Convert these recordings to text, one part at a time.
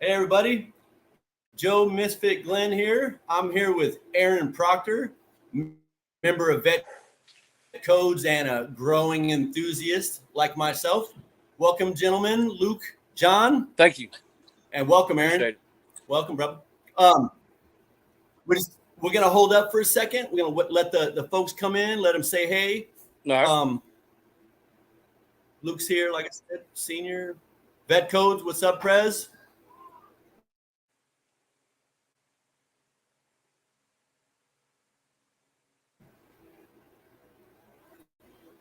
Hey, everybody. Joe Misfit Glenn here. I'm here with AaronProtor, member of Vetcodes and a growing enthusiast like myself. Welcome, gentlemen. Luke, John. Thank you. And welcome, Aaron. Welcome, brother. We're going to hold up for a second. We're going to let the folks come in, let them say hey. All right. Luke's here, like I said, senior. Vetcodes, what's up, Prez?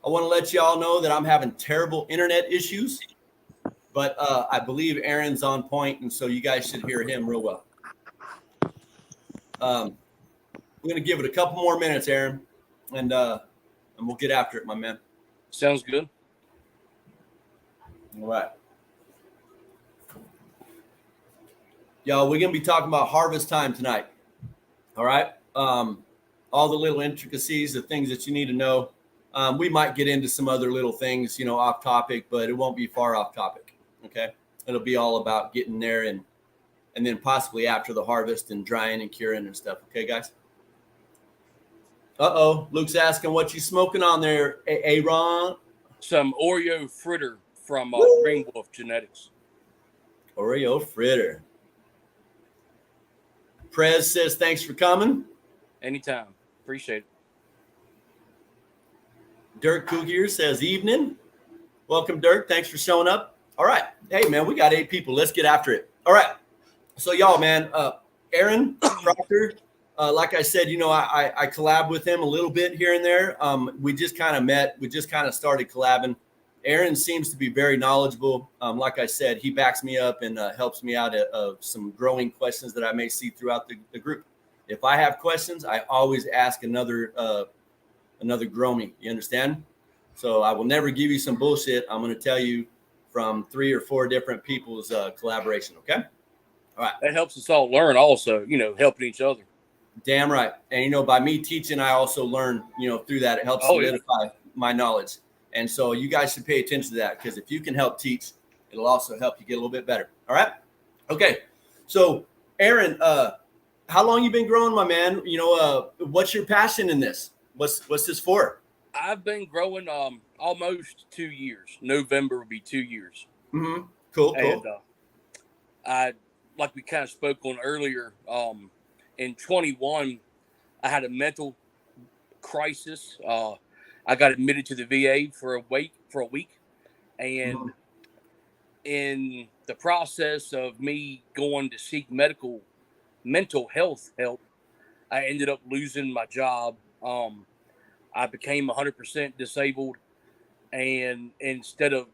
I want to let y'all know that I'm having terrible internet issues, but I believe Aaron's on point, and so you guys should hear him real well. We're going to give it a couple more minutes, Aaron, and we'll get after it, my man. Sounds good. All right. Y'all, we're going to be talking about harvest time tonight. All right. All the little intricacies, the things that you need to know. We might get into some other little things, off topic, but it won't be far off topic. Okay. It'll be all about getting there and then possibly after the harvest and drying and curing and stuff. Okay, guys? Uh-oh. Luke's asking what you smoking on there, Aaron? Some Oreo fritter from Green Wolf Genetics. Oreo fritter. Prez says thanks for coming. Anytime. Appreciate it. Dirk Cougier says evening. Welcome, Dirk. Thanks for showing up. All right. Hey, man, we got 8 people. Let's get after it. All right. So, y'all, man, AaronProtor, like I said, I collab with him a little bit here and there. We just kind of met. We just kind of started collabing. Aaron seems to be very knowledgeable. Like I said, he backs me up and helps me out of some growing questions that I may see throughout the group. If I have questions, I always ask another gromie. You understand? So I will never give you some bullshit. I'm going to tell you from 3 or 4 different people's collaboration. Okay. All right. That helps us all learn also, helping each other. Damn right. And, by me teaching, I also learn, through that. It helps solidify my knowledge. And so you guys should pay attention to that, because if you can help teach, it'll also help you get a little bit better. All right. Okay. So Aaron, how long you been growing, my man? What's your passion in this? What's this for? I've been growing almost 2 years. November will be 2 years. Mm-hmm. Cool. And I, like we kind of spoke on earlier, in 21, I had a mental crisis. I got admitted to the VA for a week, and in the process of me going to seek mental health help, I ended up losing my job. I became 100% disabled, and instead of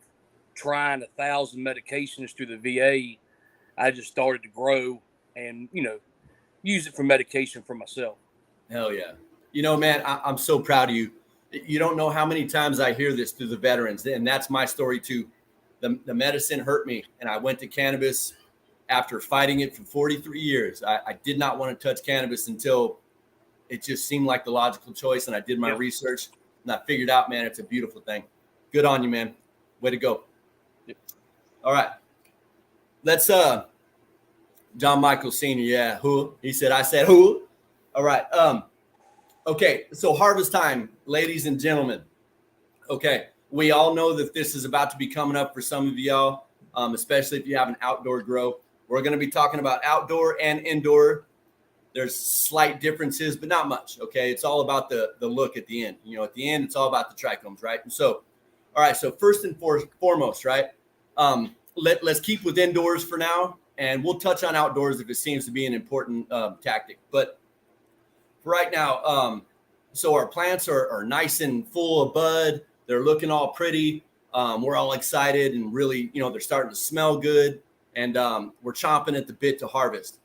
trying 1,000 medications through the VA, I just started to grow and use it for medication for myself. Hell yeah. Man, I'm so proud of you. You don't know how many times I hear this through the veterans, and that's my story too. The medicine hurt me, and I went to cannabis after fighting it for 43 years. I did not want to touch cannabis until it just seemed like the logical choice, and I did my research, and I figured out, man, it's a beautiful thing. Good on you, man. Way to go. Yep. All right. Let's John Michael Sr., yeah, who? He said, I said who? All right. Okay, so harvest time, ladies and gentlemen. Okay, we all know that this is about to be coming up for some of y'all, especially if you have an outdoor grow. We're going to be talking about outdoor and indoor. There's slight differences, but not much, okay? It's all about the look at the end. At the end, it's all about the trichomes, right? And so, all right, so first and foremost, right, let's keep with indoors for now, and we'll touch on outdoors if it seems to be an important tactic. But for right now, so our plants are nice and full of bud. They're looking all pretty. We're all excited and really, they're starting to smell good. And we're chomping at the bit to harvest.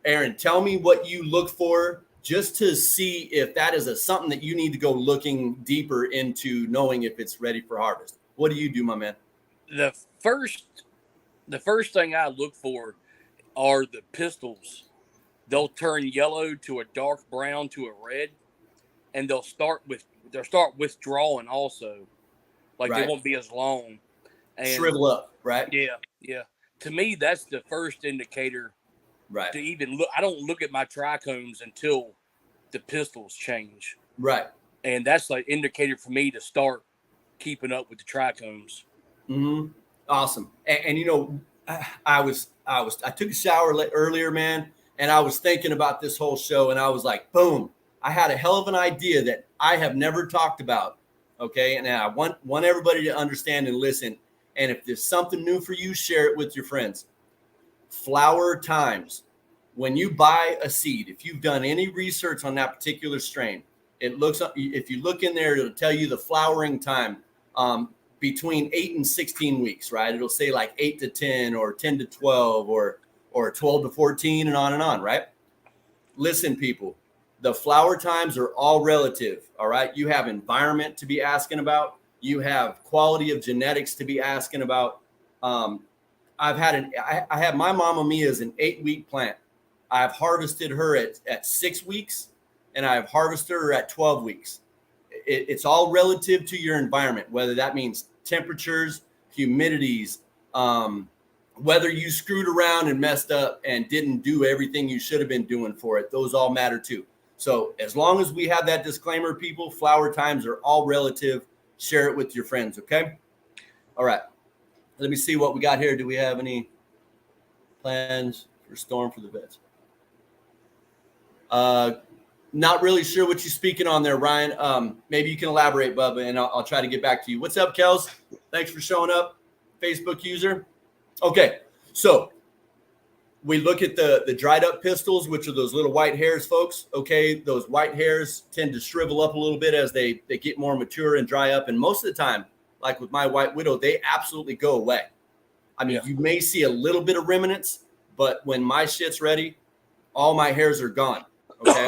Aaron, tell me what you look for just to see if that is something that you need to go looking deeper into, knowing if it's ready for harvest. What do you do, my man? The first thing I look for are the pistils. They'll turn yellow to a dark brown to a red, and they'll start withdrawing also. Like They won't be as long. And shrivel up, right? Yeah. to me, that's the first indicator Right. to even look. I don't look at my trichomes until the pistils change. Right. And that's like indicator for me to start keeping up with the trichomes. Mm-hmm. Awesome. And you know, I took a shower earlier, man, and I was thinking about this whole show, and I was like, boom, I had a hell of an idea that I have never talked about. Okay. And I want everybody to understand and listen. And if there's something new for you, share it with your friends. Flower times. When you buy a seed, if you've done any research on that particular strain, it looks, if you look in there, it'll tell you the flowering time between 8 and 16 weeks, right? It'll say like 8 to 10 or 10 to 12 or 12 to 14 and on, right? Listen, people, the flower times are all relative, all right? You have environment to be asking about. You have quality of genetics to be asking about. I have my Mamma Mia is an 8-week plant. I've harvested her at 6 weeks, and I've harvested her at 12 weeks. It's all relative to your environment, whether that means temperatures, humidities, whether you screwed around and messed up and didn't do everything you should have been doing for it. Those all matter too. So as long as we have that disclaimer, people, flower times are all relative. Share it with your friends, okay? All right. Let me see what we got here. Do we have any plans for storm for the vets? Not really sure what you're speaking on there, Ryan. Maybe you can elaborate, Bubba, and I'll try to get back to you. What's up, Kels? Thanks for showing up, Facebook user. Okay, so we look at the dried up pistils, which are those little white hairs, folks. Okay, those white hairs tend to shrivel up a little bit as they get more mature and dry up. And most of the time, like with my white widow, they absolutely go away. I mean, You may see a little bit of remnants, but when my shit's ready, all my hairs are gone. Okay,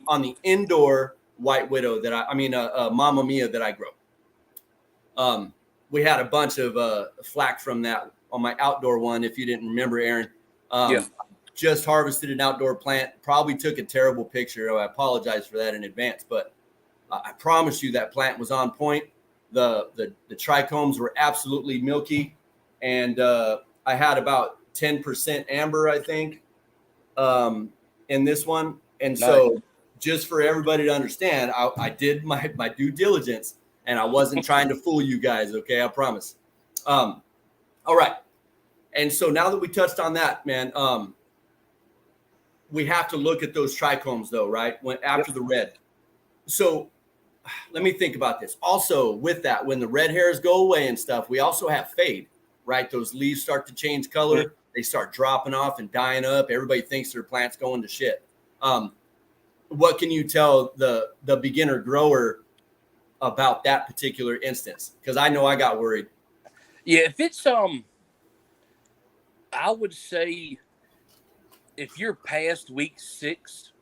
on the indoor white widow that Mamma Mia that I grow. We had a bunch of flack from that on my outdoor one. If you didn't remember, Aaron, just harvested an outdoor plant. Probably took a terrible picture. I apologize for that in advance, but I promise you that plant was on point. The trichomes were absolutely milky, and I had about 10% amber, I think, in this one. And so just for everybody to understand, I did my due diligence, and I wasn't trying to fool you guys. Okay. I promise. All right. And so now that we touched on that, man, we have to look at those trichomes though, right? After the red. So let me think about this. Also with that, when the red hairs go away and stuff, we also have fade, right? Those leaves start to change color. They start dropping off and dying up. Everybody thinks their plant's going to shit. What can you tell the beginner grower about that particular instance? Because I know I got worried. Yeah, if it's I would say if you're past week 6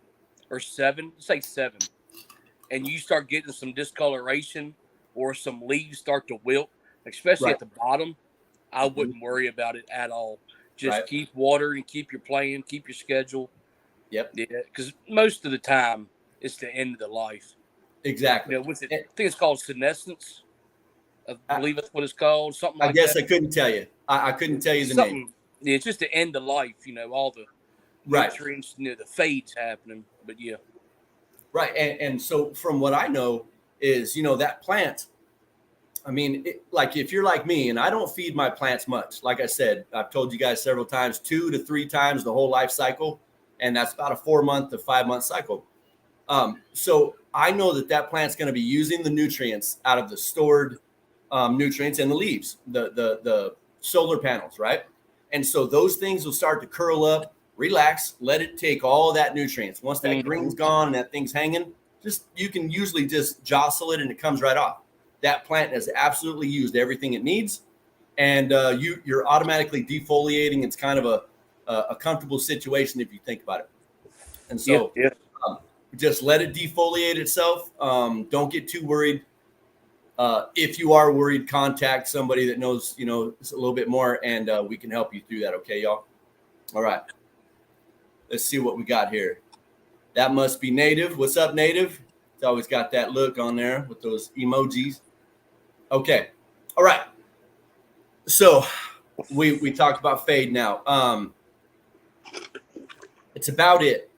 or 7, say 7, and you start getting some discoloration or some leaves start to wilt, especially at the bottom, I wouldn't worry about it at all. Just keep watering, keep your plan, keep your schedule. Yep. Yeah, because most of the time it's the end of the life. Exactly. I think it's called senescence. I believe that's what it's called. Something like that. I guess I couldn't tell you. I couldn't tell you the name. Yeah, it's just the end of life. All the nutrients, the fade's happening. But yeah. Right. And so from what I know is, that plant, I mean, like if you're like me and I don't feed my plants much, like I said, I've told you guys several times, 2 to 3 times the whole life cycle. And that's about a 4-month to 5-month cycle. So I know that plant's going to be using the nutrients out of the stored nutrients in the leaves, the solar panels, right? And so those things will start to curl up, relax, let it take all of that nutrients. Once that green's gone and that thing's hanging, you can usually just jostle it and it comes right off. That plant has absolutely used everything it needs, and you're automatically defoliating. It's kind of a comfortable situation if you think about it. And so just let it defoliate itself. Don't get too worried. If you are worried, contact somebody that knows, a little bit more, and we can help you through that. Okay, y'all? All right. Let's see what we got here. That must be Native. What's up, Native? It's always got that look on there with those emojis. Okay. All right. So we talked about fade now. It's about it.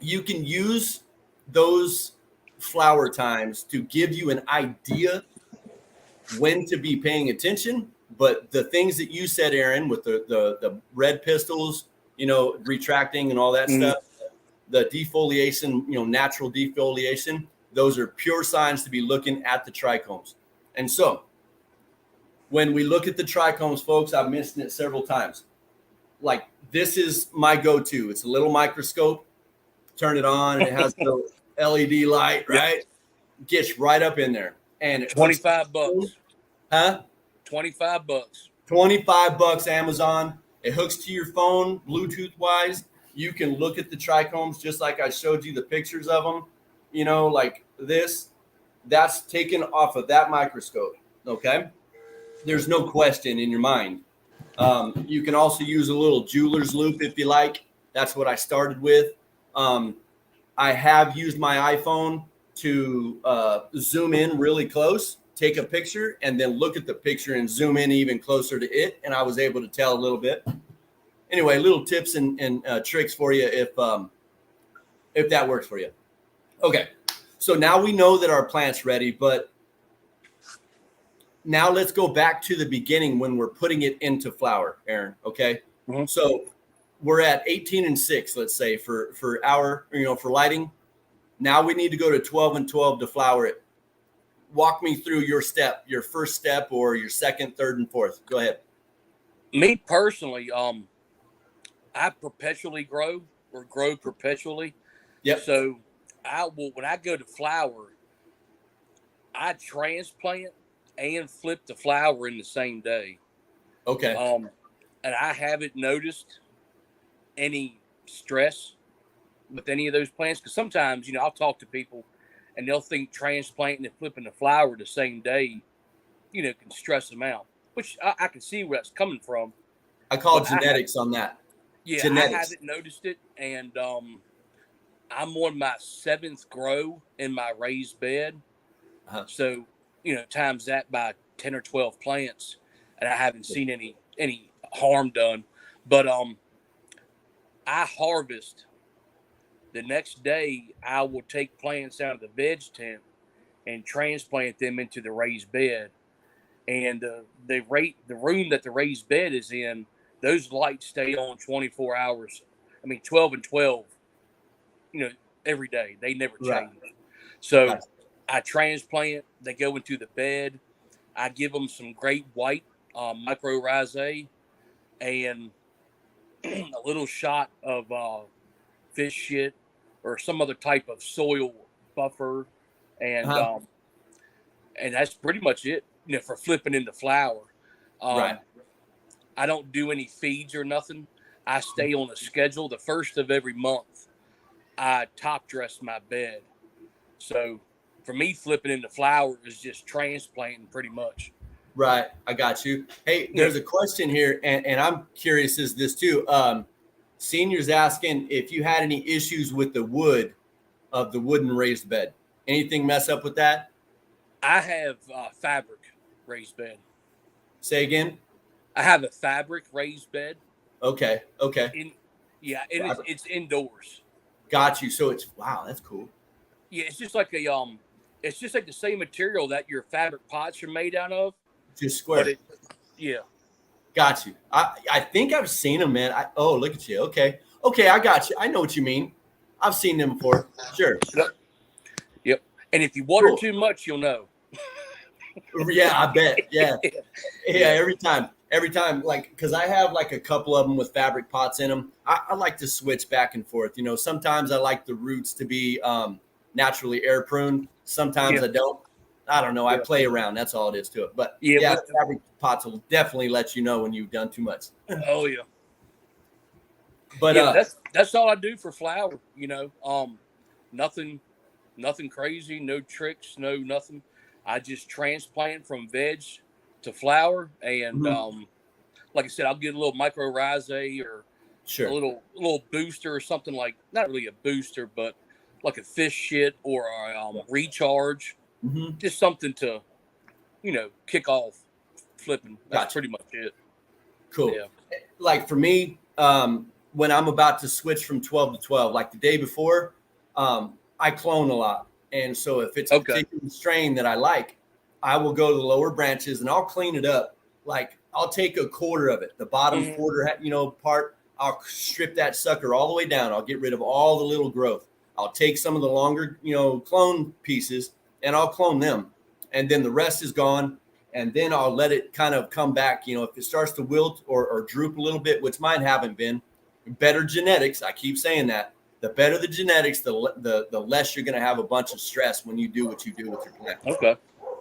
You can use those flower times to give you an idea when to be paying attention. But the things that you said, Aaron, with the red pistils, retracting and all that stuff, the defoliation, natural defoliation, those are pure signs to be looking at the trichomes. And so when we look at the trichomes, folks, I've mentioned it several times. Like, this is my go-to. It's a little microscope. Turn it on, and it has the LED light, right? Yep. Gets right up in there. And it $25. Huh? $25. $25 Amazon. It hooks to your phone, Bluetooth-wise. You can look at the trichomes just like I showed you the pictures of them. Like this. That's taken off of that microscope, okay? There's no question in your mind. You can also use a little jeweler's loop if you like. That's what I started with. I have used my iPhone to zoom in really close, take a picture, and then look at the picture and zoom in even closer to it. And I was able to tell a little bit. Anyway, little tips and tricks for you if that works for you. Okay, so now we know that our plant's ready, but now let's go back to the beginning when we're putting it into flower, Aaron. Okay. Mm-hmm. So we're at 18 and 6, let's say for our, for lighting. Now we need to go to 12 and 12 to flower it. Walk me through your first step or your second, third, and fourth. Go ahead. Me personally, I perpetually grow perpetually. Yep. So when I go to flower, I transplant and flip the flower in the same day. Okay. And I haven't noticed any stress with any of those plants, because sometimes, I'll talk to people and they'll think transplanting and flipping the flower the same day, can stress them out, which I can see where that's coming from. I call genetics on that. Yeah, genetics. I haven't noticed it, and I'm on my 7th grow in my raised bed. Uh-huh. So, times that by 10 or 12 plants, and I haven't seen any harm done. But I harvest the next day. I will take plants out of the veg tent and transplant them into the raised bed. And the room that the raised bed is in, those lights stay on 24 hours. 12 and 12, every day. They never change. Right. So I transplant. They go into the bed. I give them some great white mycorrhizae and a little shot of fish shit or some other type of soil buffer, and and that's pretty much it. For flipping into flower. Right. I don't do any feeds or nothing. I stay on a schedule. The first of every month, I top dress my bed. So for me, flipping into flower is just transplanting pretty much. Right. I got you. Hey, there's a question here, and I'm curious as this too. Senior's asking if you had any issues with the wood of the wooden raised bed. Anything mess up with that? I have fabric raised bed. Say again? I have a fabric raised bed. Okay. It's indoors. Got you. So wow, that's cool. Yeah, it's just like it's just like the same material that your fabric pots are made out of. Just square. Yeah. Got you. I think I've seen them, man. Look at you. Okay, I got you. I know what you mean. I've seen them before. Sure. Yep. And if you water too much, you'll know. Yeah, I bet. Yeah. Every time, like, because I have like a couple of them with fabric pots in them. I like to switch back and forth. Sometimes I like the roots to be naturally air pruned. Sometimes I don't. I don't know. I play around. That's all it is to it. But fabric pots will definitely let you know when you've done too much. Oh yeah. But that's all I do for flower. Nothing crazy. No tricks. No nothing. I just transplant from veg to flower, and like I said, I'll get a little mycorrhizae or a little booster or something, like, not really a booster, but like a fish shit or a recharge, just something to, kick off flipping. That's pretty much it. Cool. Yeah. Like for me, when I'm about to switch from 12 to 12, like the day before, I clone a lot. And so if it's a Okay. particular strain that I like, I will go to the lower branches and I'll clean it up. Like I'll take a quarter of it, the bottom quarter, part. I'll strip that sucker all the way down. I'll get rid of all the little growth. I'll take some of the longer, clone pieces and I'll clone them. And then the rest is gone. And then I'll let it kind of come back. If it starts to wilt or droop a little bit, which mine haven't been, better genetics. I keep saying that. The better the genetics, the less you're going to have a bunch of stress when you do what you do with your plant. Okay.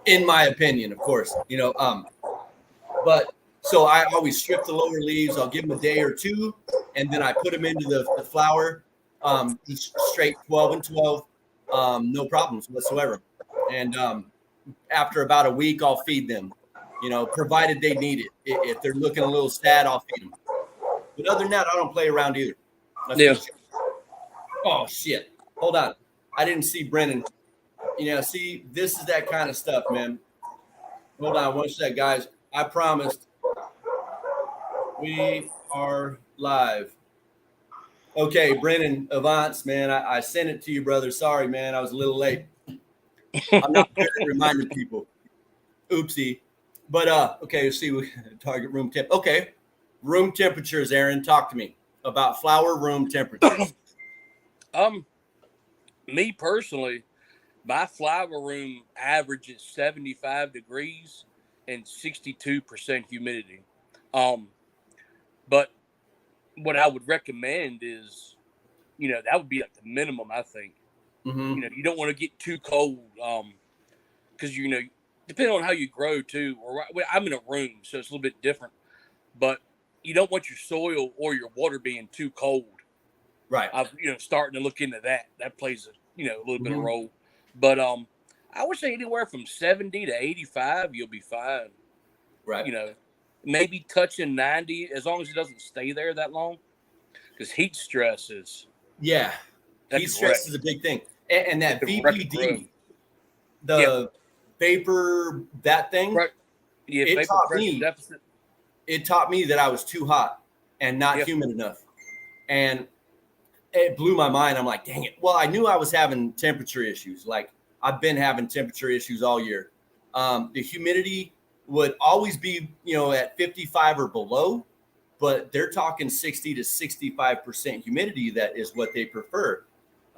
In my opinion, of course, but so I always strip the lower leaves. I'll give them a day or two, and then I put them into the flower, just straight 12 and 12, no problems whatsoever. And after about a week, I'll feed them, provided they need it. If they're looking a little sad, I'll feed them. But other than that, I don't play around either. Oh, shit. Hold on. I didn't see Brennan. See, this is that kind of stuff, man. Hold on one sec, guys. I promised we are live. Okay, Brennan Avance, man. I sent it to you, brother. Sorry, man. I was a little late. I'm not good at reminding people. Oopsie. But okay, let's see. Target room temp. Okay. Room temperatures, Aaron. Talk to me about flower room temperatures. Me personally, my flower room averages 75 degrees and 62% humidity. But what I would recommend is, that would be like the minimum, I think. Mm-hmm. You don't want to get too cold, because depending on how you grow too. Or I'm in a room, so it's a little bit different. But you don't want your soil or your water being too cold. Right. I've starting to look into that. That plays a little bit of role. But I would say anywhere from 70 to 85, you'll be fine. Right. Maybe touching 90 as long as it doesn't stay there that long. Because heat stress is. Yeah. Heat stress is a big thing. And that VPD, vapor, that thing, right. Yeah, it taught me that I was too hot and not humid enough. And it blew my mind. I'm like, dang it. Well, I knew I was having temperature issues. Like I've been having temperature issues all year. The humidity would always be, at 55 or below, but they're talking 60 to 65% humidity. That is what they prefer.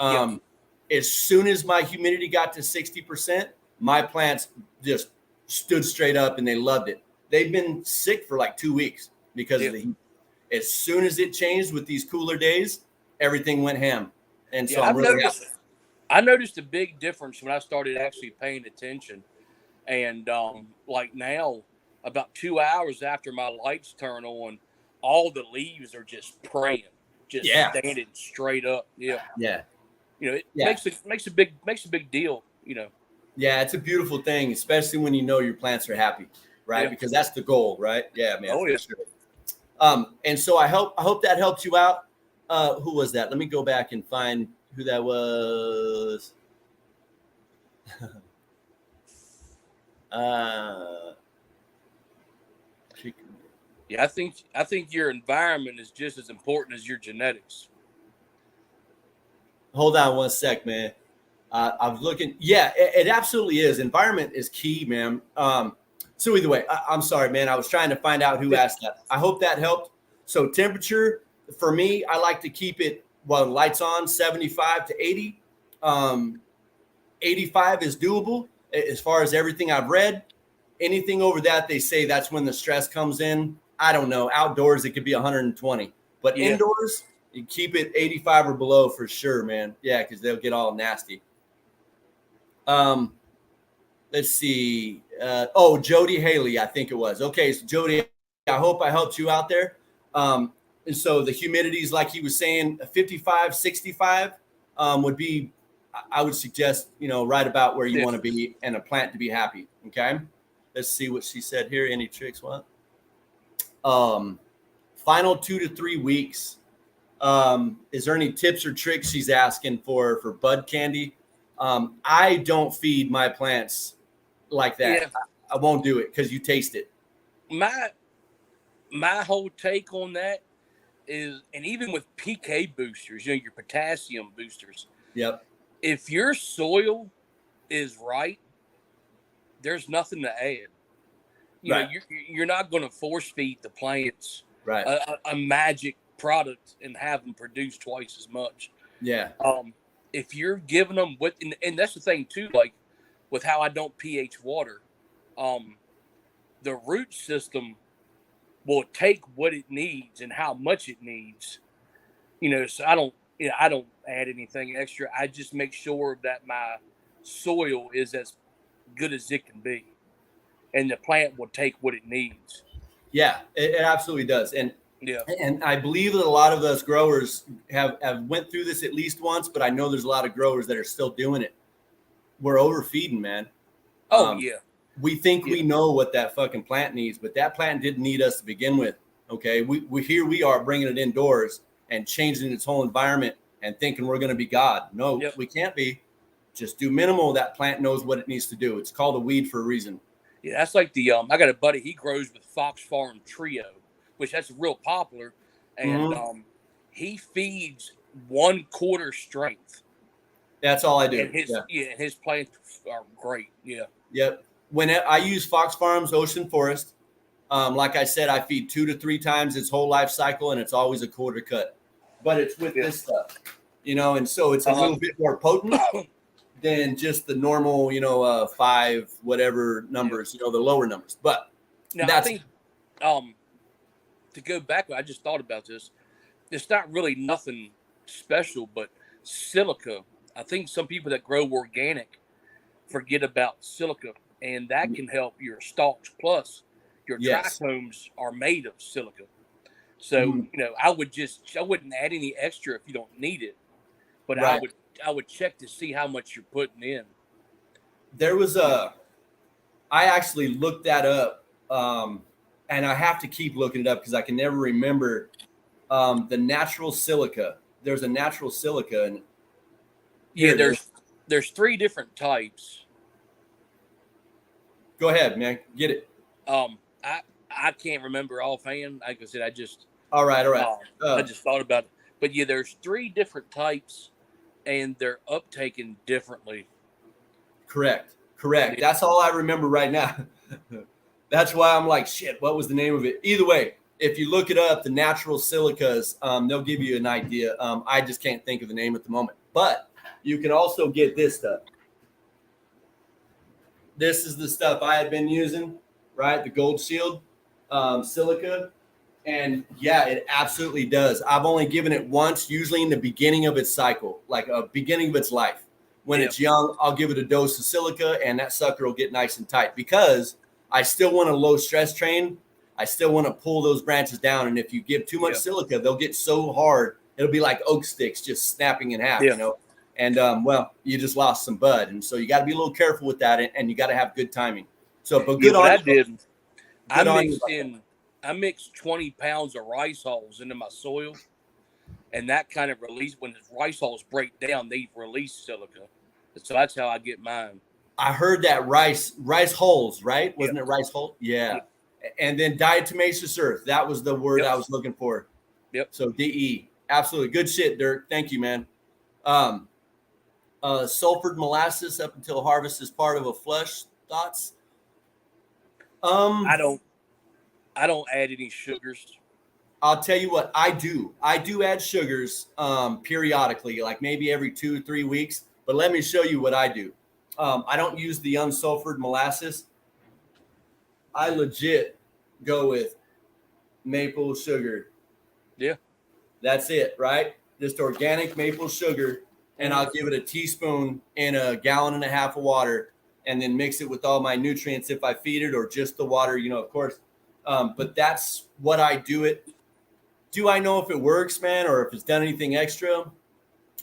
As soon as my humidity got to 60%, my plants just stood straight up and they loved it. They've been sick for like 2 weeks because of the heat. As soon as it changed with these cooler days, everything went ham. And so I'm really happy. I noticed a big difference when I started actually paying attention. And like now, about 2 hours after my lights turn on, all the leaves are just praying, just standing straight up. It makes a big deal. Yeah, it's a beautiful thing, especially when your plants are happy, right? Because that's the goal, right? Yeah, man. Oh yeah. Sure. And so I hope that helps you out. Who was that? Let me go back and find who that was. Yeah, I think your environment is just as important as your genetics. Hold on one sec, man. I was looking. Yeah, it absolutely is. Environment is key, man. So either way, I'm sorry, man. I was trying to find out who asked that. I hope that helped. So temperature for me, I like to keep it while the lights on, 75 to 80. 85 is doable as far as everything I've read. Anything over that, they say that's when the stress comes in. I don't know. Outdoors, it could be 120. But indoors, you keep it 85 or below for sure, man. Yeah, because they'll get all nasty. Let's see. Jody Haley, I think it was. Okay, so Jody, I hope I helped you out there. And so the humidities, like he was saying, 55, 65 would be, I would suggest, right about where you want to be and a plant to be happy. Okay. Let's see what she said here. Any tricks? What? Final 2 to 3 weeks. Is there any tips or tricks she's asking for bud candy? I don't feed my plants like that. I won't do it because you taste it. my whole take on that is, and even with PK boosters, your potassium boosters, Yep. if your soil is right, there's nothing to add. Right. You're not going to force feed the plants Right. a magic product and have them produce twice as much. Yeah. If you're giving them and that's the thing too, like with how I don't pH water, the root system will take what it needs and how much it needs. So I don't add anything extra. I just make sure that my soil is as good as it can be, and the plant will take what it needs. Yeah, it absolutely does. And Yeah. And I believe that a lot of us growers have went through this at least once, but I know there's a lot of growers that are still doing it. We're overfeeding, man. Oh yeah. We think we know what that fucking plant needs, but that plant didn't need us to begin with. Okay, we here we are bringing it indoors and changing its whole environment and thinking we're going to be God. No, we can't be. Just do minimal. That plant knows what it needs to do. It's called a weed for a reason. Yeah, that's like the I got a buddy. He grows with Fox Farm Trio, which that's real popular, and he feeds 1/4 strength. That's all I do. And his plants are great. Yeah. Yep. When I use Fox Farms Ocean Forest, like I said, I feed 2 to 3 times its whole life cycle, and it's always a quarter cut. But it's with this stuff, and so it's a little bit more potent than just the normal, 5 whatever numbers, the lower numbers. But now I think to go back, I just thought about this. It's not really nothing special, but silica. I think some people that grow organic forget about silica, and that can help your stalks. Plus, your trichomes are made of silica. So I wouldn't add any extra if you don't need it, but I would check to see how much you're putting in. There was I actually looked that up, and I have to keep looking it up because I can never remember the natural silica. There's a natural silica, and there's 3 different types. Go ahead, man. Get it. I can't remember offhand. Like I said, all right. I just thought about it. But there's 3 different types, and they're uptaken differently. Correct. That's all I remember right now. That's why I'm like, shit, what was the name of it? Either way, if you look it up, the natural silicas, they'll give you an idea. I just can't think of the name at the moment. But you can also get this stuff. This is the stuff I had been using, right? The Gold Shield silica. And yeah, it absolutely does. I've only given it once, usually in the beginning of its cycle, like a beginning of its life. When it's young, I'll give it a dose of silica, and that sucker will get nice and tight because I still want a low stress train. I still want to pull those branches down. And if you give too much silica, they'll get so hard. It'll be like oak sticks just snapping in half, And, you just lost some bud. And so you got to be a little careful with that, and you got to have good timing. So, but good on you. I mixed 20 pounds of rice hulls into my soil, and that kind of release, when the rice hulls break down, they release silica. So that's how I get mine. I heard that rice hulls, right? Wasn't it rice hull? Yeah. And then diatomaceous earth. That was the word I was looking for. Yep. So DE. Absolutely. Good shit, Dirk. Thank you, man. Sulfured molasses up until harvest is part of a flush. Thoughts? I don't add any sugars. I'll tell you what I do. I do add sugars periodically, like maybe every 2-3 weeks. But let me show you what I do. I don't use the unsulfured molasses. I legit go with maple sugar. Yeah. That's it, right? Just organic maple sugar. And I'll give it a teaspoon in a gallon and a half of water and then mix it with all my nutrients if I feed it or just the water, of course. But that's what I do it. Do I know if it works, man, or if it's done anything extra?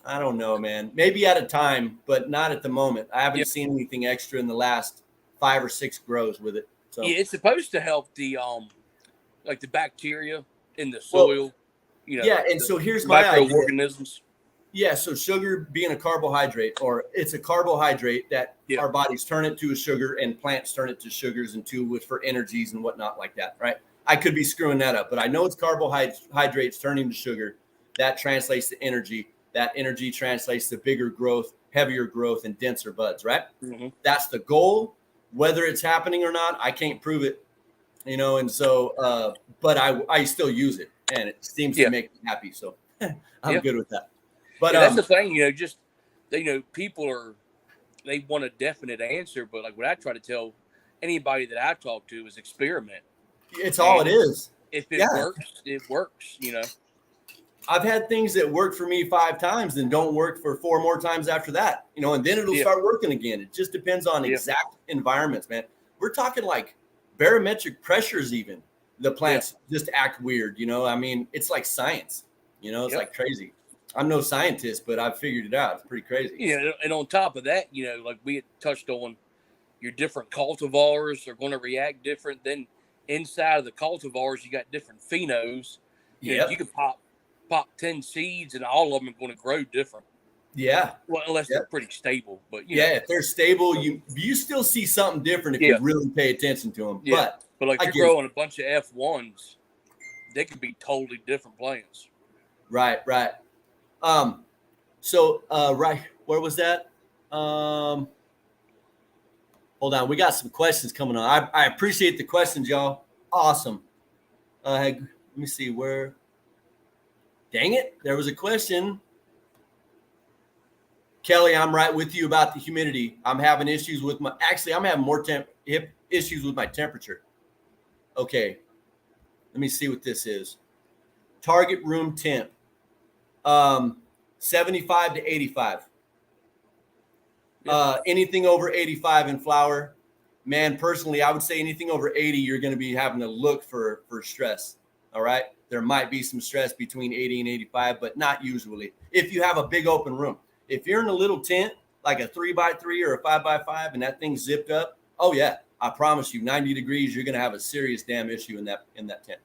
I don't know, man. Maybe at a time, but not at the moment. I haven't seen anything extra in the last 5 or 6 grows with it. So it's supposed to help the like the bacteria in the soil. And so here's my microorganisms. Yeah, so sugar being a carbohydrate, or it's a carbohydrate that our bodies turn it to a sugar and plants turn it to sugars and to for energies and whatnot like that, right? I could be screwing that up, but I know it's carbohydrates turning to sugar. That translates to energy. That energy translates to bigger growth, heavier growth, and denser buds, right? Mm-hmm. That's the goal. Whether it's happening or not, I can't prove it, you know, and so, but I still use it, and it seems to make me happy, so I'm good with that. But that's the thing, you know, just, you know, people they want a definite answer, but like what I try to tell anybody that I talk to is experiment. It's all it is. If it works, it works, you know. I've had things that work for me 5 times and don't work for 4 more times after that, you know, and then it'll start working again. It just depends on exact environments, man. We're talking like barometric pressures, even the plants just act weird, you know. I mean, it's like science, you know, it's like crazy. I'm no scientist, but I've figured it out. It's pretty crazy. Yeah, and on top of that, you know, like we had touched on, your different cultivars are going to react different. Then inside of the cultivars, you got different phenos. You know, you can pop 10 seeds and all of them are going to grow different. Yeah. Well, unless they're pretty stable, but if they're stable, you still see something different if you really pay attention to them. Yeah. But like you're growing a bunch of F1s, they could be totally different plants. Right. So right, where was that? Hold on, we got some questions coming on. I appreciate the questions, y'all. Awesome. Let me see where. Dang it, there was a question. Kelly, I'm right with you about the humidity. I'm having issues with I'm having more issues with my temperature. Okay, let me see what this is. Target room temp, 75 to 85. Anything over 85 in flower, man, personally, I would say anything over 80, you're going to be having to look for stress. All right. There might be some stress between 80 and 85, but not usually. If you have a big open room, if you're in a little tent, like a 3x3 or a 5x5, and that thing's zipped up, oh yeah, I promise you 90 degrees, you're going to have a serious damn issue in that tent.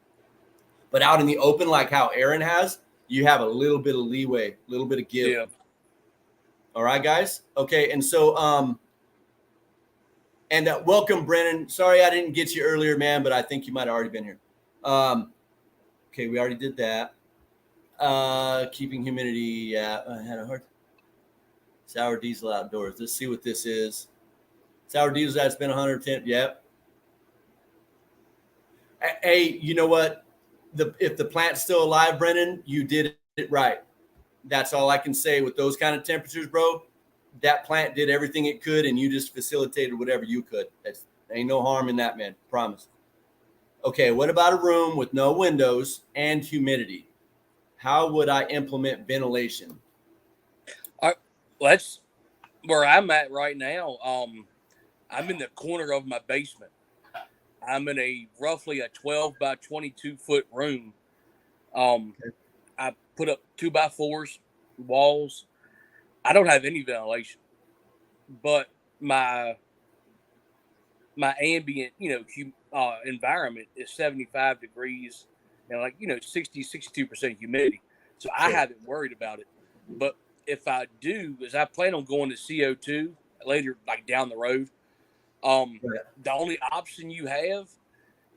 But out in the open, like how Aaron has, you have a little bit of leeway, a little bit of give. Yeah. All right, guys. Okay. And so, welcome, Brennan. Sorry, I didn't get you earlier, man, but I think you might've already been here. Okay. We already did that. Keeping humidity. Yeah. I had a hard sour diesel outdoors. Let's see what this is. Sour diesel, that's been 110. Yep. Hey, you know what? If the plant's still alive, Brennan, you did it right. That's all I can say with those kind of temperatures, bro. That plant did everything it could, and you just facilitated whatever you could. That's ain't no harm in that, man. Promise. Okay, what about a room with no windows and humidity? How would I implement ventilation? All right, well, that's where I'm at right now. I'm in the corner of my basement. I'm in roughly a 12 by 22 foot room. I put up 2x4s, walls. I don't have any ventilation, but my ambient, environment is 75 degrees and 62% humidity. So I haven't worried about it. But if I do, is I plan on going to CO2 later, like down the road. The only option you have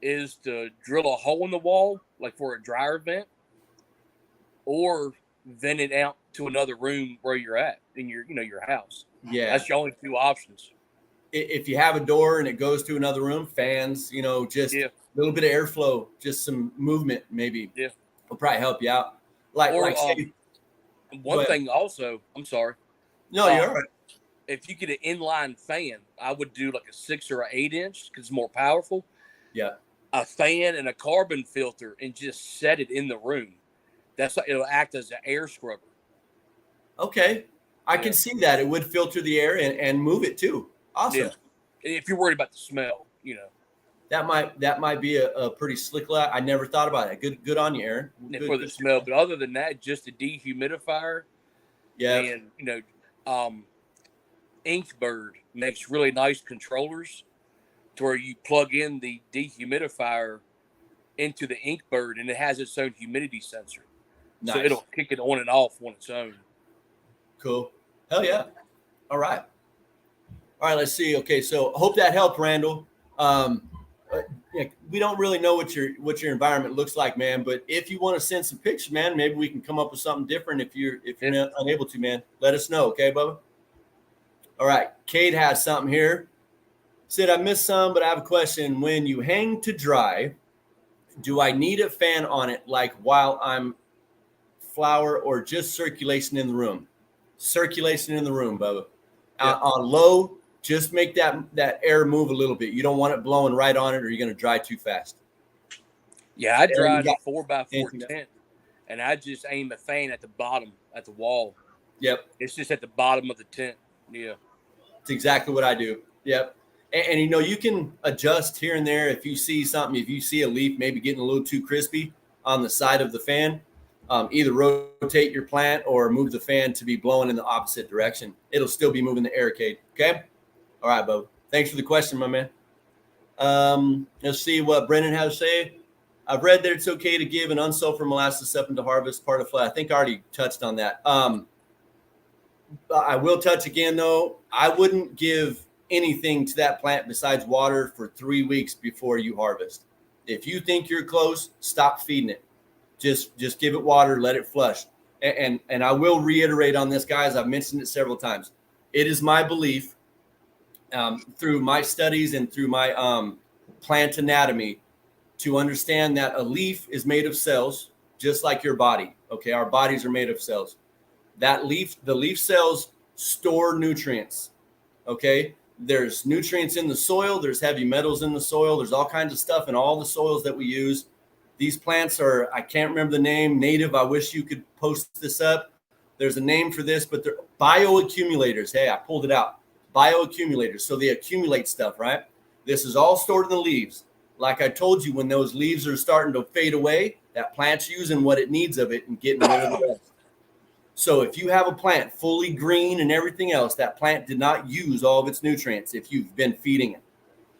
is to drill a hole in the wall, like for a dryer vent, or vent it out to another room where you're at in your house. Yeah. That's your only 2 options. If you have a door and it goes to another room, fans, just a little bit of airflow, just some movement, maybe will probably help you out. One thing also, I'm sorry. No, you're all right. If you get an inline fan, I would do like a 6 or an 8 inch because it's more powerful. Yeah. A fan and a carbon filter and just set it in the room. It'll act as an air scrubber. Okay. I can see that. It would filter the air and move it too. Awesome. Yeah. If you're worried about the smell, That might be a pretty slick line. I never thought about it. Good on you, Aaron. For the smell. But other than that, just a dehumidifier. Yeah. And Inkbird makes really nice controllers to where you plug in the dehumidifier into the Inkbird and it has its own humidity sensor. Nice. So it'll kick it on and off on its own. Cool. Hell yeah. All right. Let's see. Okay. So I hope that helped, Randall. Yeah, we don't really know what your environment looks like, man. But if you want to send some pictures, man, maybe we can come up with something different. If you're not unable to, man, let us know, okay, Bubba? All right, Kate has something here. Said I missed some, but I have a question. When you hang to dry, do I need a fan on it, like while I'm flower, or just circulation in the room? Circulation in the room, Bubba. On low, just make that air move a little bit. You don't want it blowing right on it, or you're going to dry too fast. Yeah, I dried a 4x4 tent, and I just aim a fan at the bottom, at the wall. Yep. It's just at the bottom of the tent. Yeah. It's exactly what I do. Yep. And you can adjust here and there if you see something, if you see a leaf maybe getting a little too crispy on the side of the fan, either rotate your plant or move the fan to be blowing in the opposite direction. It'll still be moving the air, Kate. Okay? All right, Bo. Thanks for the question, my man. Let's see what Brennan has to say. I've read that it's okay to give an unsulfured molasses supplement to harvest part of flat. I think I already touched on that. I will touch again, though. I wouldn't give anything to that plant besides water for 3 weeks before you harvest. If you think you're close, stop feeding it. Just give it water, let it flush. And I will reiterate on this, guys. I've mentioned it several times. It is my belief, through my studies and through my plant anatomy, to understand that a leaf is made of cells, just like your body. Okay, our bodies are made of cells. The leaf cells store nutrients. Okay, there's nutrients in the soil. There's heavy metals in the soil. There's all kinds of stuff in all the soils that we use. These plants are, I can't remember the name, native. I wish you could post this up. There's a name for this, but they're bioaccumulators. Hey, I pulled it out. Bioaccumulators. So they accumulate stuff, right? This is all stored in the leaves. Like I told you, when those leaves are starting to fade away, that plant's using what it needs of it and getting rid of the rest. So if you have a plant fully green and everything else, that plant did not use all of its nutrients if you've been feeding it.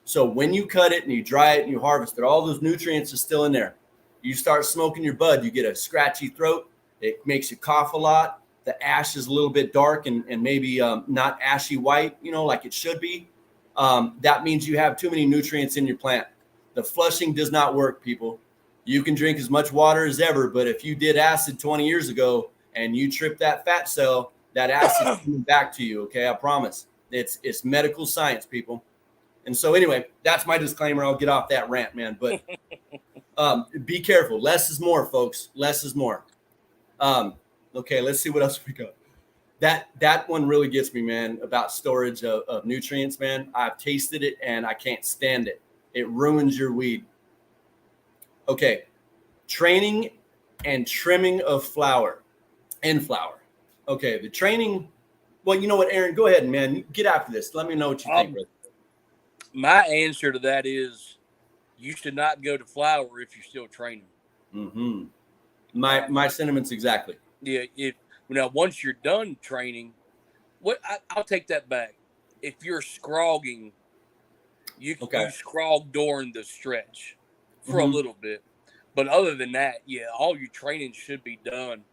So when you cut it and you dry it and you harvest it, all those nutrients are still in there. You start smoking your bud, you get a scratchy throat. It makes you cough a lot. The ash is a little bit dark and maybe not ashy white, like it should be. That means you have too many nutrients in your plant. The flushing does not work, people. You can drink as much water as ever, but if you did acid 20 years ago and you tripped that fat cell, that acid is coming back to you, okay? I promise. It's medical science, people. And so anyway, that's my disclaimer. I'll get off that rant, man. But be careful. Less is more, folks. Less is more. Okay, let's see what else we got. That one really gets me, man, about storage of nutrients, man. I've tasted it and I can't stand it. It ruins your weed. Okay, training and trimming of flower and flower. Okay, the training. Well, you know what, Aaron? Go ahead, man. Get after this. Let me know what you think, brother. My answer to that is you should not go to flower if you're still training. Mm-hmm. My sentiments exactly. Yeah. Now, once you're done training, I'll take that back. If you're scrogging, you scrog during the stretch for a little bit. But other than that, yeah, all your training should be done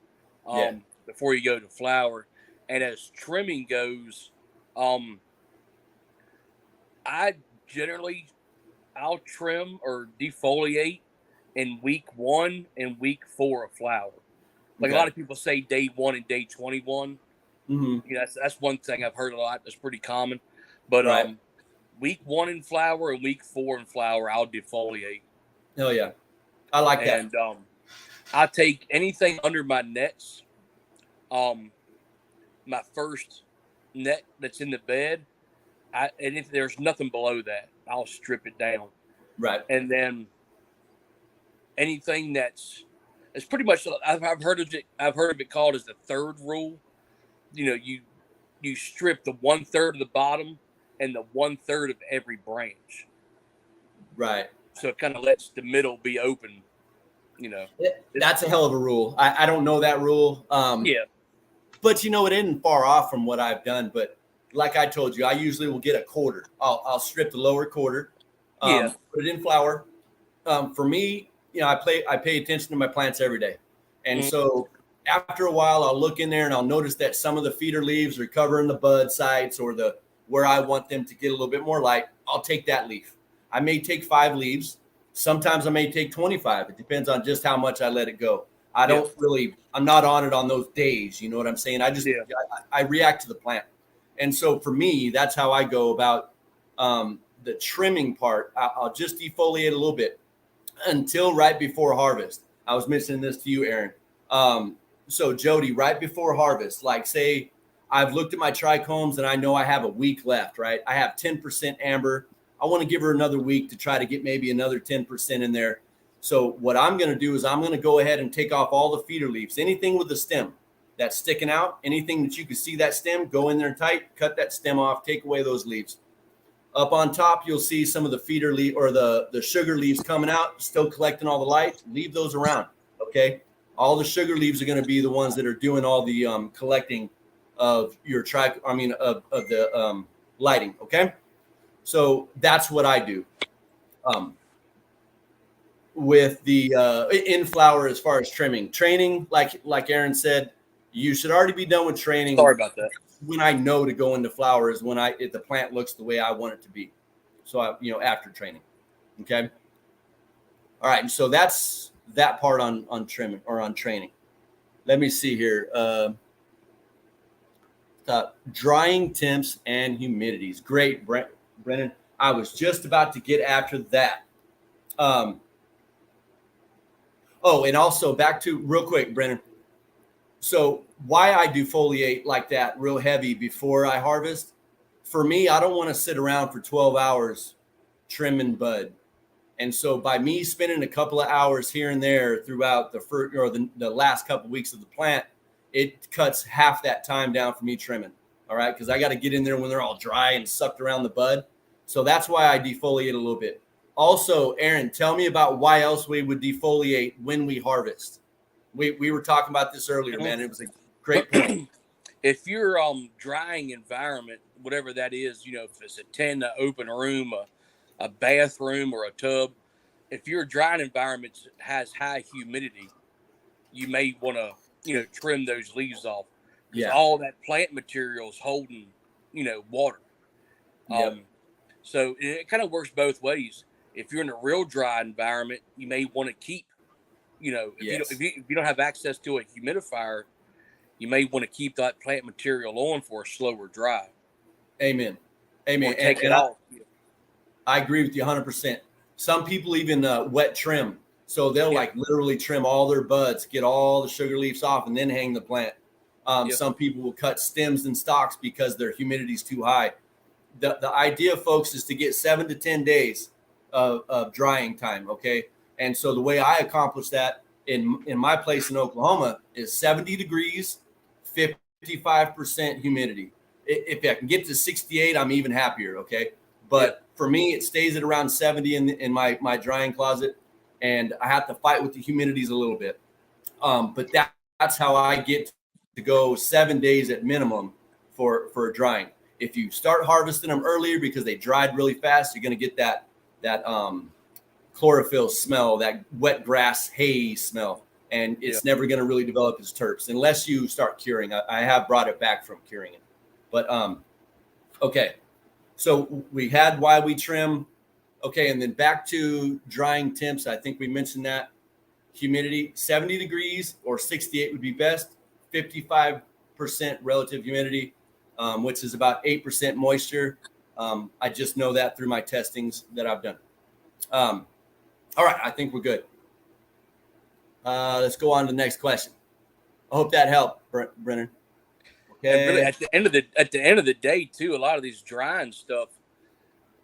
before you go to flower. And as trimming goes, I'll trim or defoliate in week 1 and week 4 of flower. Like a lot of people say day 1 and day 21. Mm-hmm. That's one thing I've heard a lot. That's pretty common. But week 1 in flower and week 4 in flower, I'll defoliate. Oh yeah, I like that. And I take anything under my nets. My first net that's in the bed, and if there's nothing below that, I'll strip it down. Right. And then anything it's pretty much, I've heard of it called as the third rule. You strip the 1/3 of the bottom and the 1/3 of every branch. Right. So it kind of lets the middle be open. That's a hell of a rule. I don't know that rule. Yeah. But it isn't far off from what I've done. But like I told you, I usually will get a quarter. I'll strip the lower quarter, put it in flower. For me, I pay attention to my plants every day. And so after a while, I'll look in there and I'll notice that some of the feeder leaves are covering the bud sites or where I want them to get a little bit more light. I'll take that leaf. I may take 5 leaves Sometimes I may take 25. It depends on just how much I let it go. I'm not on it on those days. You know what I'm saying? I react to the plant. And so for me, that's how I go about the trimming part. I'll just defoliate a little bit until right before harvest. I was mentioning this to you, Aaron. So Jody, right before harvest, like say I've looked at my trichomes and I know I have a week left, right? I have 10% amber. I want to give her another week to try to get maybe another 10% in there. So what I'm going to do is I'm going to go ahead and take off all the feeder leaves, anything with the stem that's sticking out, anything that you can see that stem, go in there tight, cut that stem off, take away those leaves. Up on top, you'll see some of the feeder leaf or the sugar leaves coming out, still collecting all the light. Leave those around, okay? All the sugar leaves are going to be the ones that are doing all the collecting of your of the lighting, okay? So that's what I do. With the in flower as far as training, like Aaron said, you should already be done with training. Sorry about that. When I know to go into flower is when if the plant looks the way I want it to be. So after training, okay. All right, so that's that part on trimming or on training. Let me see here. Drying temps and humidities. Great, Brennan. I was just about to get after that. And also back to real quick, Brennan. So why I defoliate like that real heavy before I harvest, for me, I don't want to sit around for 12 hours trimming bud. And so by me spending a couple of hours here and there throughout the first or the last couple of weeks of the plant, it cuts half that time down for me trimming. All right. Because I got to get in there when they're all dry and sucked around the bud. So that's why I defoliate a little bit. Also, Aaron, tell me about why else we would defoliate when we harvest. We were talking about this earlier, man. It was a great point. If you're drying environment, whatever that is, if it's a tent, an open room, a bathroom, or a tub, if your drying environment has high humidity, you may want to trim those leaves off. Yeah. All that plant material is holding water. So it kind of works both ways. If you're in a real dry environment, you may want to keep. If you don't have access to a humidifier, you may want to keep that plant material on for a slower dry. Amen. Or take it off. I agree with you 100%. Some people even wet trim. So they'll literally trim all their buds, get all the sugar leaves off, and then hang the plant. Some people will cut stems and stalks because their humidity is too high. The idea, folks, is to get 7 to 10 days of drying time, okay? And so the way I accomplish that in my place in Oklahoma is 70 degrees, 55% humidity. If I can get to 68, I'm even happier, okay? But for me, it stays at around 70 in my drying closet, and I have to fight with the humidities a little bit. But that's how I get to go 7 days at minimum for drying. If you start harvesting them earlier because they dried really fast, you're going to get that chlorophyll smell, that wet grass hay smell, and it's never going to really develop as terps unless you start curing. I have brought it back from curing it, but okay. So we had why we trim, okay, and then back to drying temps. I think we mentioned that humidity 70 degrees or 68 would be best. 55% relative humidity, which is about 8% moisture. I just know that through my testings that I've done. All right, I think we're good. Let's go on to the next question. I hope that helped, Brennan. Okay. And really, at the end of the day, too, a lot of these drying stuff,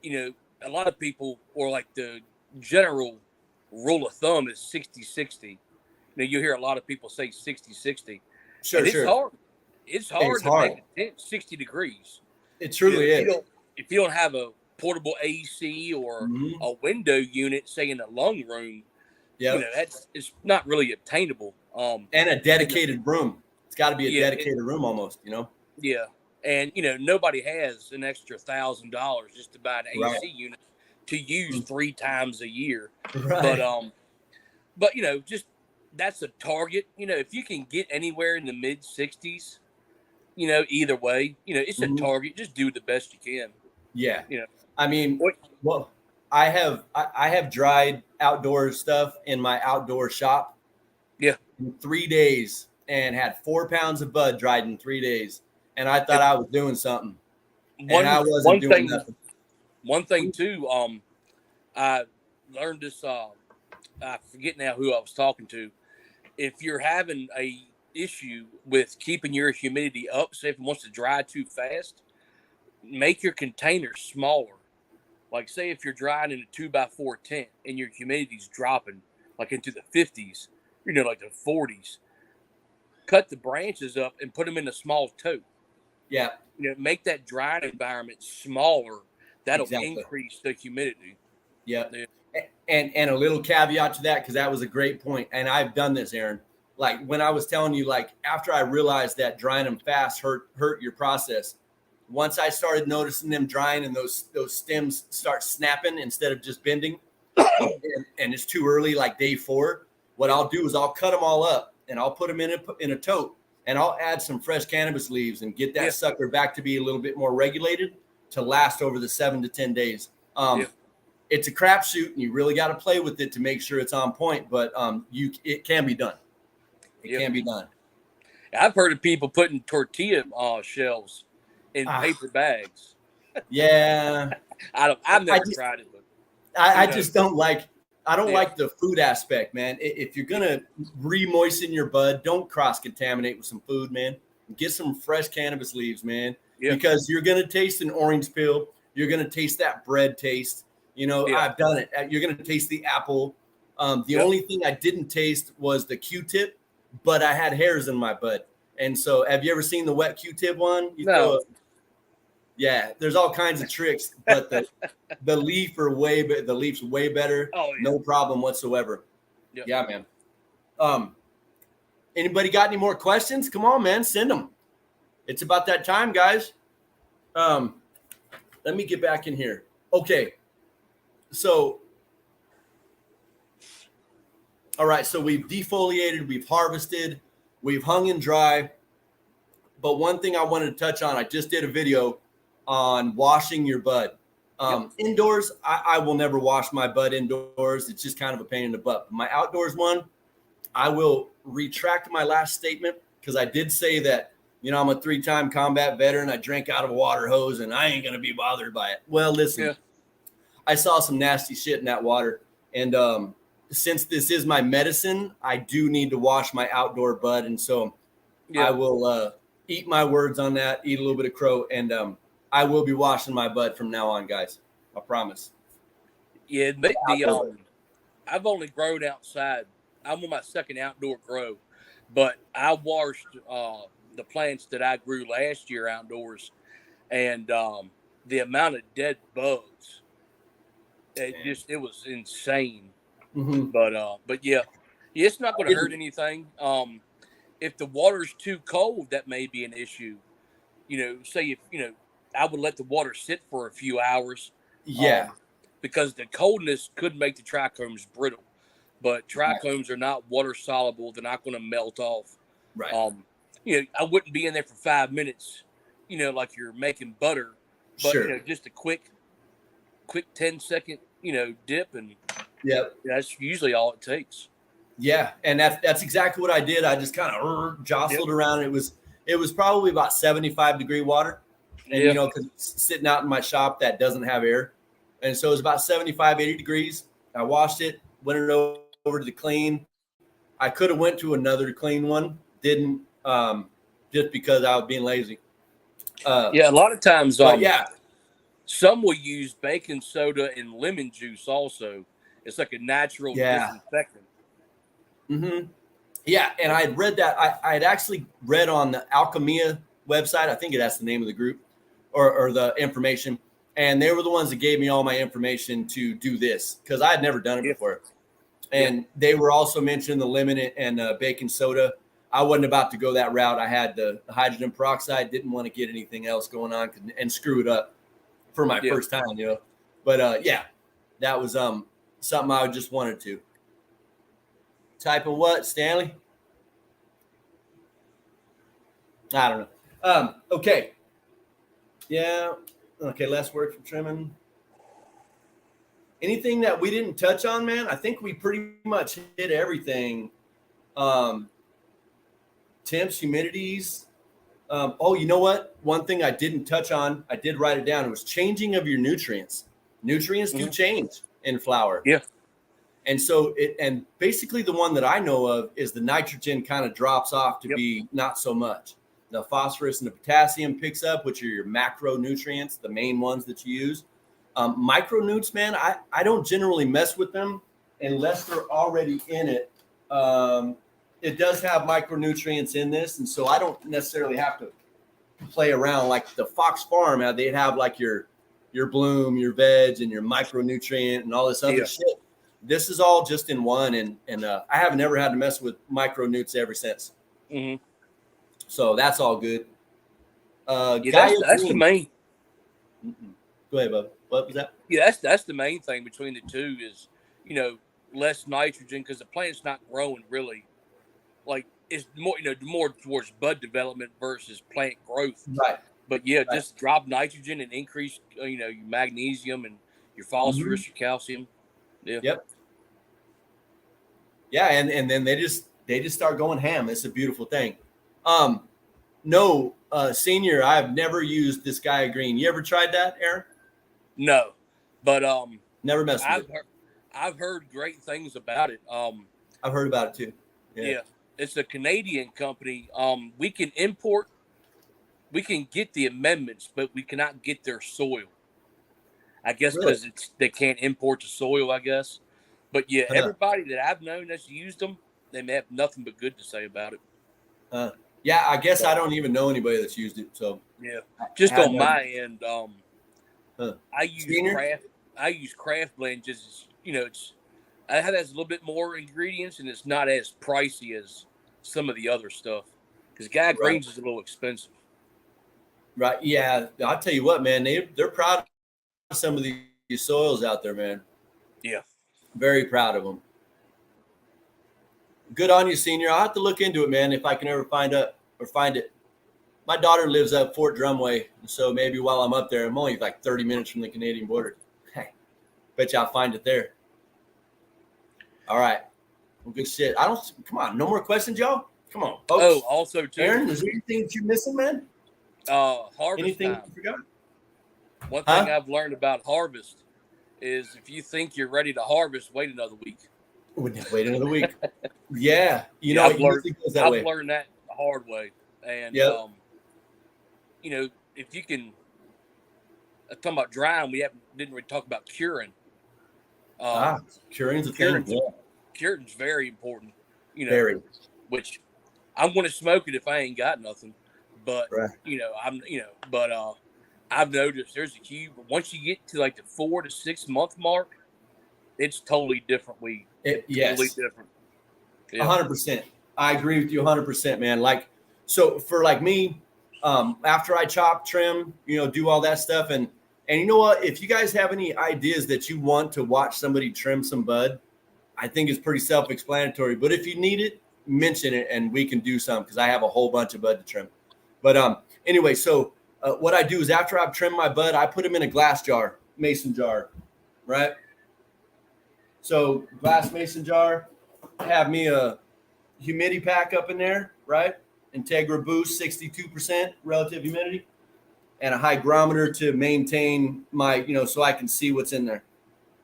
a lot of people, or like the general rule of thumb is 60-60. You hear a lot of people say 60-60. Sure, and it's sure. hard. It's hard to make a tent 60 degrees. It truly is. If you don't have a portable AC or a window unit, say in a lung room, it's not really obtainable. And a dedicated room. It's got to be a dedicated room almost, Yeah. And, nobody has an extra $1,000 just to buy an AC unit to use 3 times a year. Right. But just that's a target. If you can get anywhere in the mid 60s, either way, it's a target. Just do the best you can. Yeah. I mean, well, I have dried outdoor stuff in my outdoor shop. Yeah. In 3 days, and had 4 pounds of bud dried in 3 days. And I thought I was doing something. And I wasn't doing nothing. One thing too, I learned this, I forget now who I was talking to. If you're having a issue with keeping your humidity up, say if it wants to dry too fast, make your container smaller. Like say if you're drying in a 2x4 tent and your humidity's dropping like into the 50s, like the 40s, cut the branches up and put them in a small tote. Yeah. Make that drying environment smaller. That'll Exactly. increase the humidity. Yeah. And a little caveat to that, because that was a great point. And I've done this, Aaron. Like when I was telling you, like after I realized that drying them fast hurt your process. Once I started noticing them drying and those stems start snapping instead of just bending, and it's too early, like day 4, what I'll do is I'll cut them all up and I'll put them in a tote, and I'll add some fresh cannabis leaves and get that sucker back to be a little bit more regulated to last over the 7 to 10 days. It's a crapshoot, and you really got to play with it to make sure it's on point. But it can be done. It can be done. I've heard of people putting tortilla shells in paper bags. Yeah, I've never tried it, but I just don't like. I don't like the food aspect, man. If you're gonna re-moisten your bud, don't cross-contaminate with some food, man. Get some fresh cannabis leaves, man, because you're gonna taste an orange peel. You're gonna taste that bread taste. I've done it. You're gonna taste the apple. The only thing I didn't taste was the Q-tip, but I had hairs in my bud. And so, have you ever seen the wet Q-tip one? No. Yeah, there's all kinds of tricks, but the leaf's way better. Oh, yeah. No problem whatsoever. Yep. Yeah, man. Anybody got any more questions? Come on, man, send them. It's about that time, guys. Let me get back in here. Okay. So, all right. So we've defoliated, we've harvested, we've hung and dry. But one thing I wanted to touch on, I just did a video on washing your bud. Indoors, I will never wash my bud indoors. It's just kind of a pain in the butt. My outdoors one, I will retract my last statement, because I did say that, I'm a 3-time combat veteran. I drank out of a water hose and I ain't going to be bothered by it. Well, listen, I saw some nasty shit in that water. And since this is my medicine, I do need to wash my outdoor bud. And so I will eat my words on that, eat a little bit of crow, and I will be washing my bud from now on, guys. I promise. Yeah, I've only grown outside. I'm on my second outdoor grow, but I washed the plants that I grew last year outdoors, and the amount of dead bugs, it was insane. Mm-hmm. But yeah, it's not going to hurt anything. If the water's too cold, that may be an issue. Say if I would let the water sit for a few hours. Because the coldness could make the trichomes brittle. But trichomes are not water soluble. They're not going to melt off. Right. I wouldn't be in there for 5 minutes, like you're making butter. But, just a quick 10-second, dip, and that's usually all it takes. Yeah, and that's exactly what I did. I just kind of jostled around. It was probably about 75-degree water. And, because it's sitting out in my shop that doesn't have air. And so it was about 75, 80 degrees. I washed it, went it over to the clean. I could have went to another clean one. Didn't, just because I was being lazy. A lot of times, but some will use baking soda and lemon juice also. It's like a natural disinfectant. Mm-hmm. Yeah, and I had read that. I had actually read on the Alchemia website. I think that's the name of the group or the information. And they were the ones that gave me all my information to do this, because I had never done it before. And they were also mentioning the lemon and baking soda. I wasn't about to go that route. I had the hydrogen peroxide, didn't want to get anything else going on and screw it up for my first time, But that was something I just wanted to. Typing what, Stanley? I don't know. Okay. Yeah. Okay, less work for trimming. anything that we didn't touch on, man? I think we pretty much hit everything. Temps, humidities. Oh, you know what? One thing I didn't touch on, I did write it down. It was changing of your nutrients. Nutrients do change in flower. Yeah. And so and basically the one that I know of is the nitrogen kind of drops off to be not so much. The phosphorus and the potassium picks up, which are your macronutrients, the main ones that you use. Micronutes, man, I don't generally mess with them unless they're already in it. It does have micronutrients in this, and so I don't necessarily have to play around like the Fox Farm. They'd have like your bloom, your veg, and your micronutrient and all this other shit. This is all just in one, and I haven't ever had to mess with micronutes ever since. Mm-hmm. So that's all good. That's the main. Go ahead, bub. What was that? Yeah, that's the main thing between the two is, less nitrogen because the plant's not growing really. Like it's more towards bud development versus plant growth. Right. But just drop nitrogen and increase, your magnesium and your phosphorus, your calcium. Yeah. Yep. Yeah, and then they just start going ham. It's a beautiful thing. No, senior, I've never used this Gaia Green. You ever tried that, Aaron? No, but never messed with it. I've heard great things about it. I've heard about it too. Yeah. It's a Canadian company. We can get the amendments, but we cannot get their soil. I guess because they can't import the soil, I guess. But everybody that I've known that's used them, they have nothing but good to say about it. Yeah, I guess I don't even know anybody that's used it. So just on my end, I use craft blend. Just it has a little bit more ingredients, and it's not as pricey as some of the other stuff. Because Gaia Greens is a little expensive. Right. Yeah, I'll tell you what, man. They're proud of some of these soils out there, man. Yeah. Very proud of them. Good on you, senior. I'll have to look into it, man, if I can ever find it. My daughter lives up Fort Drumway, so maybe while I'm up there, I'm only like 30 minutes from the Canadian border. Hey, bet you I'll find it there. All right. Well, good shit. Come on, no more questions, y'all? Come on, folks. Oh, also, too. Aaron, is there anything that you're missing, man? Harvest anything time. You forgot? One thing I've learned about harvest is if you think you're ready to harvest, wait another week. Wait another week. Yeah. I've learned that the hard way. And, if you can, talking about drying, didn't really talk about curing. Curing's a thing. Curing's very important. Very. Which I'm going to smoke it if I ain't got nothing. But, I've noticed there's a cube. Once you get to like the 4 to 6 month mark, it's totally different weed. Totally different. 100%. I agree with you 100%, man. Like, so for like me, after I chop, trim, do all that stuff. And you know what? If you guys have any ideas that you want to watch somebody trim some bud, I think it's pretty self-explanatory. But if you need it, mention it and we can do some because I have a whole bunch of bud to trim. But anyway, so what I do is after I've trimmed my bud, I put them in a glass jar, mason jar, right? So glass mason jar, have me a humidity pack up in there, right? Integra Boost, 62% relative humidity, and a hygrometer to maintain my, so I can see what's in there.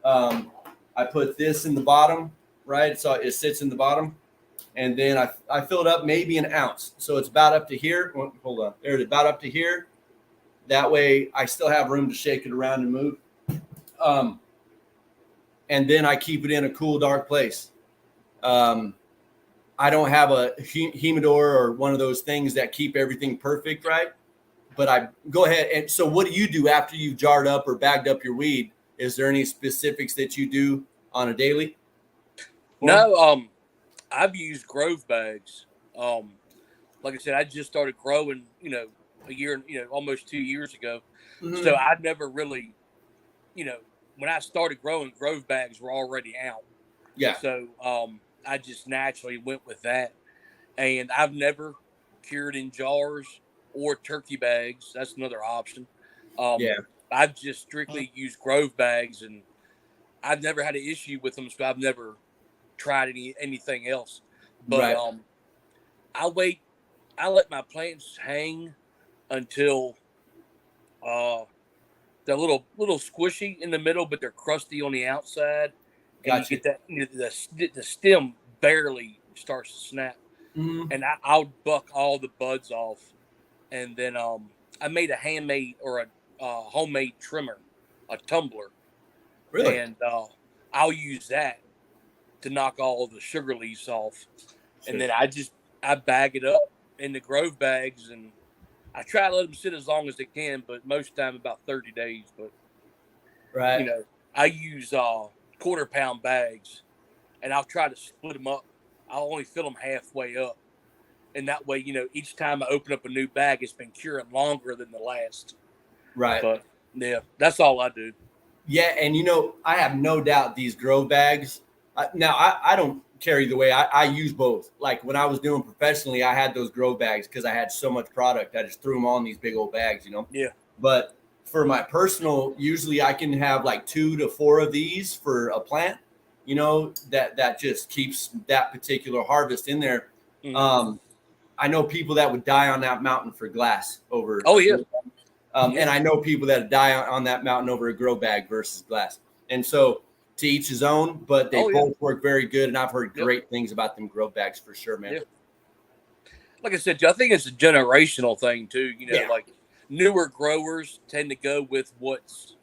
I put this in the bottom, right? So it sits in the bottom. And then I fill it up maybe an ounce. So it's about up to here. Hold on. There's about up to here. That way I still have room to shake it around and move. And then I keep it in a cool, dark place. I don't have a humidor or one of those things that keep everything perfect, right? But I go ahead. And so what do you do after you've jarred up or bagged up your weed? Is there any specifics that you do on a daily? No, I've used grove bags. Like I said, I just started growing, a year, almost 2 years ago. Mm-hmm. So I never really, when I started growing, grove bags were already out. Yeah. So I just naturally went with that. And I've never cured in jars or turkey bags. That's another option. I've just strictly used grove bags. And I've never had an issue with them, so I've never tried anything else. But Right. I let my plants hang until they're little squishy in the middle, but they're crusty on the outside, and you Gotcha. get that the stem barely starts to snap, Mhm. and I'll buck all the buds off, and then I made a handmade or a homemade trimmer, a tumbler, Really? and I'll use that to knock all the sugar leaves off, and Sure. then I bag it up in the grove bags, and I try to let them sit as long as they can, but most of the time about 30 days. But Right. I use quarter-pound bags, and I'll try to split them up. I'll only fill them halfway up, and that way, each time I open up a new bag, it's been curing longer than the last. Right. But yeah, that's all I do. Yeah, and I have no doubt these grow bags. Now, I don't carry the way I use both. Like when I was doing professionally, I had those grow bags because I had so much product. I just threw them all in these big old bags, Yeah. But for my personal, usually I can have like 2 to 4 of these for a plant. That just keeps that particular harvest in there. Mm-hmm. I know people that would die on that mountain for glass over. Oh yeah. And I know people that die on that mountain over a grow bag versus glass. And so to each his own, but they both work very good. And I've heard great things about them grow bags for sure, man. Yeah. Like I said, I think it's a generational thing too. Like newer growers tend to go with what's,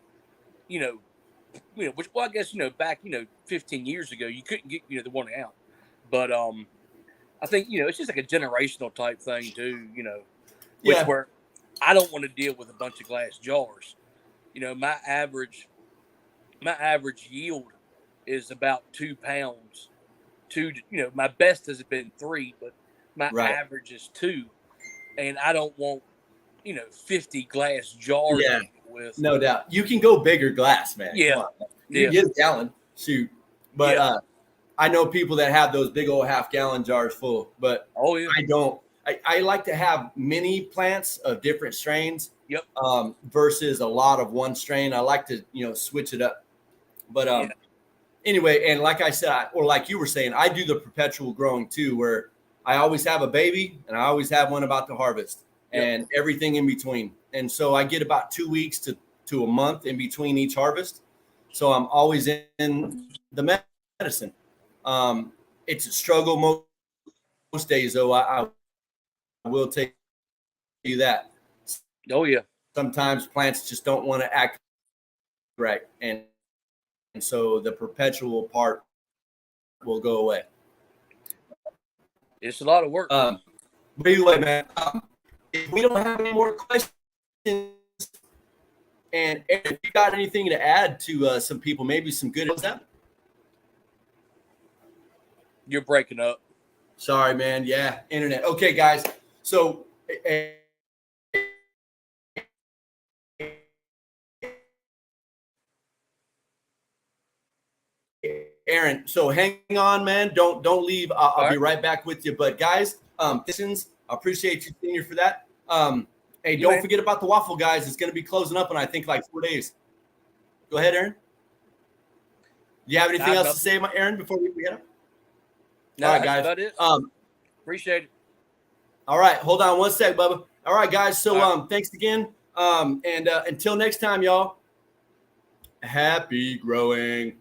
which, well, I guess, back, 15 years ago, you couldn't get, the one out. But I think, it's just like a generational type thing too, where I don't want to deal with a bunch of glass jars. My average yield is about 2 pounds. My best has been 3, but my average is 2. And I don't want, 50 glass jars to deal with. No doubt. You can go bigger glass, man. Yeah. Come on. You get a gallon, shoot. But I know people that have those big old half-gallon jars full, but I don't. I like to have mini plants of different strains versus a lot of one strain. I like to, switch it up. But anyway, and like I said, or like you were saying, I do the perpetual growing too, where I always have a baby and I always have one about to harvest and everything in between. And so I get about 2 weeks to a month in between each harvest. So I'm always in the medicine. It's a struggle most days, though. I will tell you that. Oh yeah. Sometimes plants just don't want to act right, and so the perpetual part will go away. It's a lot of work. But anyway, man, if we don't have any more questions, and if you got anything to add to some people, maybe some good. What's that? You're breaking up. Sorry, man. Yeah, internet. Okay, guys. So, Aaron, so hang on, man. Don't leave. I'll be right back with you. But guys, I appreciate you, Senior, for that. Hey, don't forget about the waffle, guys. It's going to be closing up in, I think, like 4 days. Go ahead, Aaron. Do you have anything else to say, Aaron, before we get up? No, all right, guys. That's about it. Appreciate it. All right. Hold on one sec, Bubba. All right, guys. So thanks again. And until next time, y'all, happy growing.